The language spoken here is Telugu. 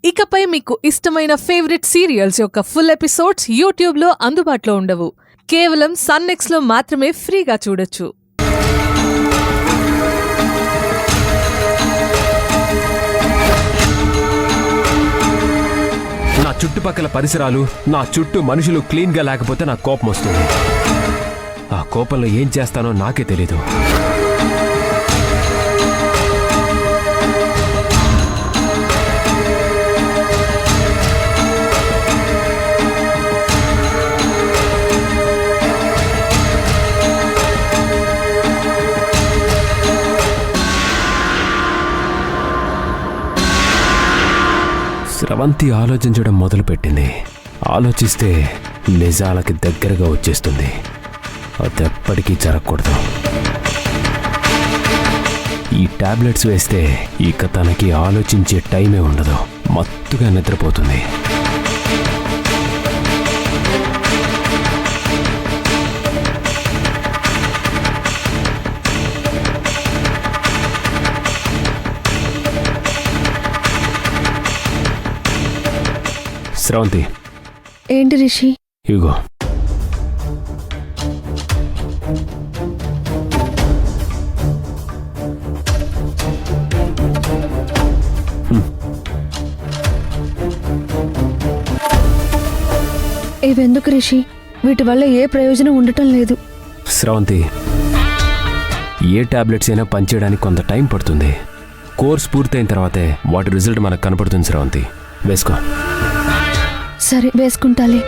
ఇకపై మీకు ఇష్టమైన ఫేవరెట్ సీరియల్స్ యొక్క ఫుల్ ఎపిసోడ్స్ యూట్యూబ్లో అందుబాటులో ఉండవు. కేవలం సన్నెక్స్లో మాత్రమే ఫ్రీగా చూడొచ్చు. నా చుట్టుపక్కల పరిసరాలు, నా చుట్టూ మనుషులు క్లీన్గా లేకపోతే నాకు కోపం వస్తుంది. ఆ కోపంలో ఏం చేస్తానో నాకే తెలీదు. స్రవంతి ఆలోచించడం మొదలుపెట్టింది. ఆలోచిస్తే నిజాలకి దగ్గరగా వచ్చేస్తుంది. అదెప్పటికీ జరగకూడదు. ఈ టాబ్లెట్స్ వేస్తే ఇక తనకి ఆలోచించే టైమే ఉండదు. మత్తుగా నిద్రపోతుంది. స్రవంతి, ఏంటి రిషి? ఇగో ఇవెందుకు రిషి? వీటి వల్ల ఏ ప్రయోజనం ఉండటం లేదు. స్రవంతి, ఏ టాబ్లెట్స్ అయినా పనిచేయడానికి కొంత టైం పడుతుంది. కోర్స్ పూర్తయిన తర్వాతే వాటి రిజల్ట్ మనకు కనపడుతుంది. స్రవంతి, వేసుకో. సరే, వేసుకుంటాలే.